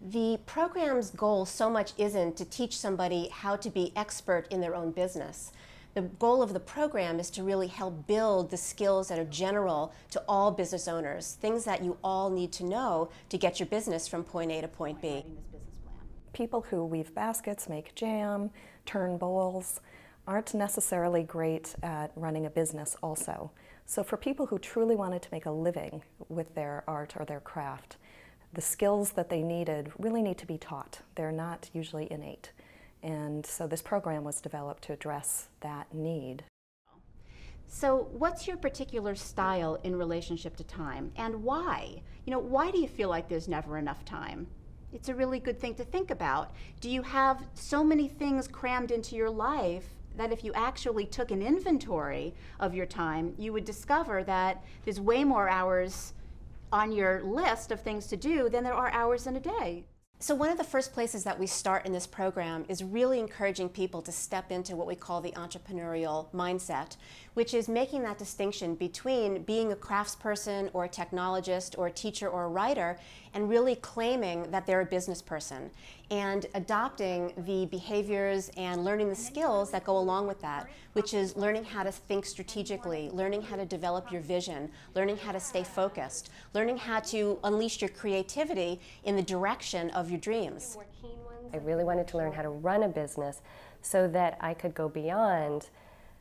The program's goal so much isn't to teach somebody how to be expert in their own business. The goal of the program is to really help build the skills that are general to all business owners, things that you all need to know to get your business from point A to point B. People who weave baskets, make jam, turn bowls, aren't necessarily great at running a business also. So for people who truly wanted to make a living with their art or their craft, the skills that they needed really need to be taught. They're not usually innate. And so this program was developed to address that need. So what's your particular style in relationship to time, and why? Why do you feel like there's never enough time? It's a really good thing to think about. Do you have so many things crammed into your life that if you actually took an inventory of your time, you would discover that there's way more hours on your list of things to do than there are hours in a day? So one of the first places that we start in this program is really encouraging people to step into what we call the entrepreneurial mindset, which is making that distinction between being a craftsperson or a technologist or a teacher or a writer and really claiming that they're a business person and adopting the behaviors and learning the skills that go along with that, which is learning how to think strategically, learning how to develop your vision, learning how to stay focused, learning how to unleash your creativity in the direction of your dreams. I really wanted to learn how to run a business so that I could go beyond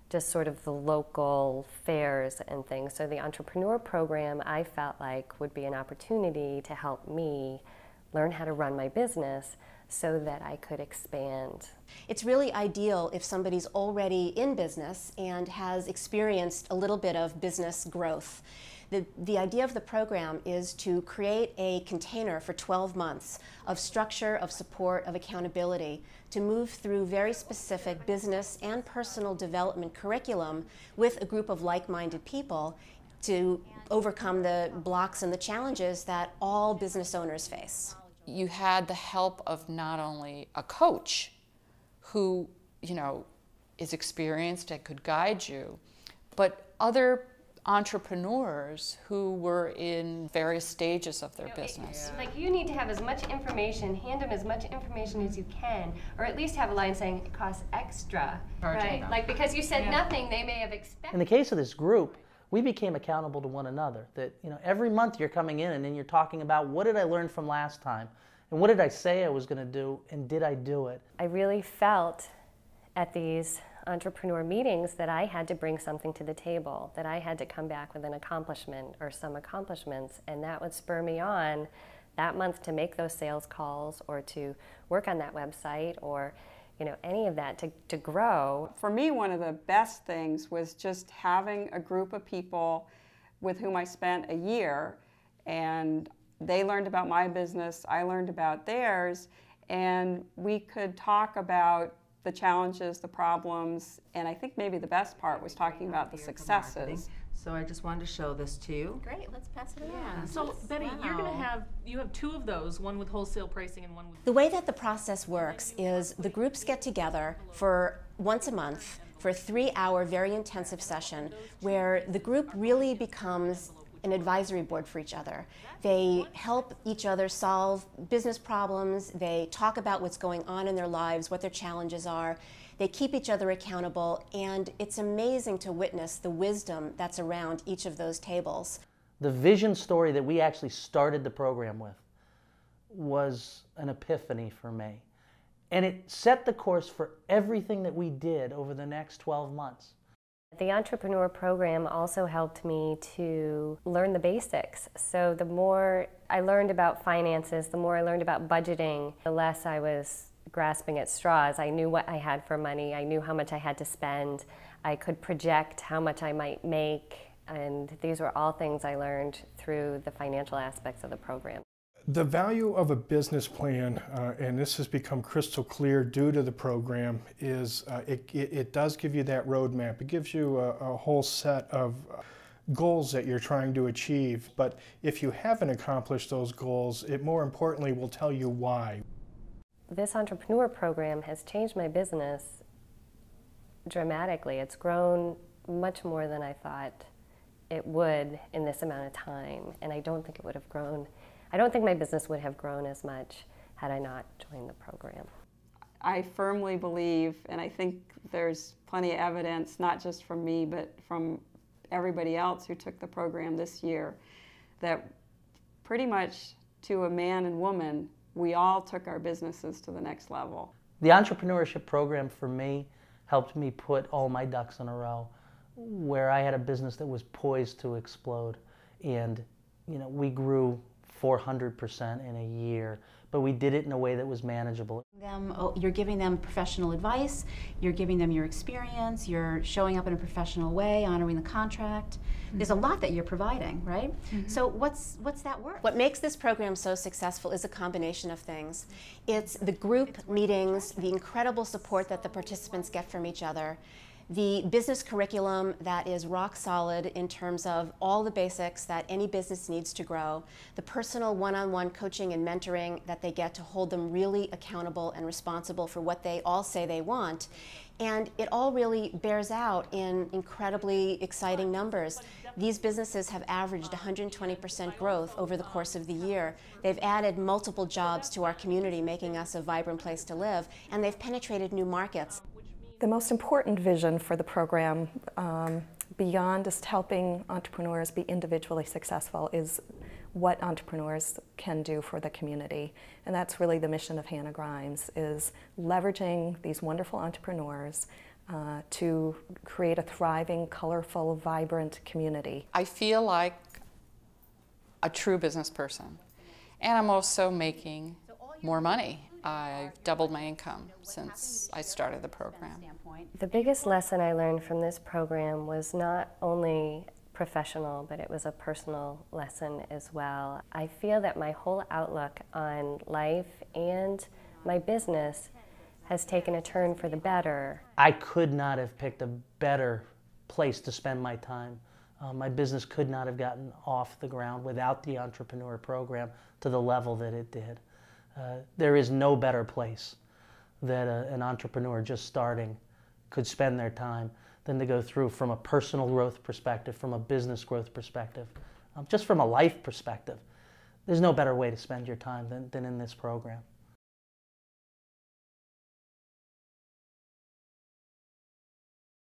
just sort of the local fairs and things. So the entrepreneur program I felt like would be an opportunity to help me learn how to run my business so that I could expand. It's really ideal if somebody's already in business and has experienced a little bit of business growth. The idea of the program is to create a container for 12 months of structure, of support, of accountability, to move through very specific business and personal development curriculum with a group of like-minded people to overcome the blocks and the challenges that all business owners face. You had the help of not only a coach who, is experienced and could guide you, but other entrepreneurs who were in various stages of their business. Like, you need to have as much information, hand them as much information as you can, or at least have a line saying it costs extra, right? Like, because you said nothing, they may have expected. In the case of this group, we became accountable to one another. That every month you're coming in and then you're talking about, what did I learn from last time, and what did I say I was going to do, and did I do it? I really felt at these entrepreneur meetings that I had to bring something to the table, that I had to come back with an accomplishment or some accomplishments, and that would spur me on that month to make those sales calls or to work on that website or any of that to grow. For me, one of the best things was just having a group of people with whom I spent a year, and they learned about my business, I learned about theirs, and we could talk about the challenges, the problems, and I think maybe the best part was talking about the successes. So I just wanted to show this to you. Great, let's pass it around. So Betty, you have two of those, one with wholesale pricing and one with... The way that the process works is the groups get together for once a month for a 3-hour very intensive session where the group really becomes an advisory board for each other. They help each other solve business problems, they talk about what's going on in their lives, what their challenges are, they keep each other accountable, and it's amazing to witness the wisdom that's around each of those tables. The vision story that we actually started the program with was an epiphany for me. And it set the course for everything that we did over the next 12 months. The entrepreneur program also helped me to learn the basics. So the more I learned about finances, the more I learned about budgeting, the less I was grasping at straws. I knew what I had for money, I knew how much I had to spend, I could project how much I might make, and these were all things I learned through the financial aspects of the program. The value of a business plan, and this has become crystal clear due to the program, is it does give you that roadmap. It gives you a whole set of goals that you're trying to achieve, but if you haven't accomplished those goals, it more importantly will tell you why. This entrepreneur program has changed my business dramatically. It's grown much more than I thought it would in this amount of time, and I don't think it would have grown. I don't think my business would have grown as much had I not joined the program. I firmly believe, and I think there's plenty of evidence, not just from me, but from everybody else who took the program this year, that pretty much to a man and woman, we all took our businesses to the next level. The entrepreneurship program for me helped me put all my ducks in a row, where I had a business that was poised to explode. And we grew 400% in a year, but we did it in a way that was manageable. You're giving them professional advice, you're giving them your experience, you're showing up in a professional way, honoring the contract. There's a lot that you're providing, right? So what's that worth? What makes this program so successful is a combination of things. It's the group meetings, the incredible support that the participants get from each other, the business curriculum that is rock solid in terms of all the basics that any business needs to grow, the personal one-on-one coaching and mentoring that they get to hold them really accountable and responsible for what they all say they want. And it all really bears out in incredibly exciting numbers. These businesses have averaged 120% growth over the course of the year. They've added multiple jobs to our community, making us a vibrant place to live, and they've penetrated new markets. The most important vision for the program, beyond just helping entrepreneurs be individually successful, is what entrepreneurs can do for the community. And that's really the mission of Hannah Grimes, is leveraging these wonderful entrepreneurs to create a thriving, colorful, vibrant community. I feel like a true business person, and I'm also making more money. I've doubled my income since I started the program. The biggest lesson I learned from this program was not only professional, but it was a personal lesson as well. I feel that my whole outlook on life and my business has taken a turn for the better. I could not have picked a better place to spend my time. My business could not have gotten off the ground without the entrepreneur program to the level that it did. There is no better place that an entrepreneur just starting could spend their time than to go through from a personal growth perspective, from a business growth perspective, just from a life perspective. There's no better way to spend your time than in this program.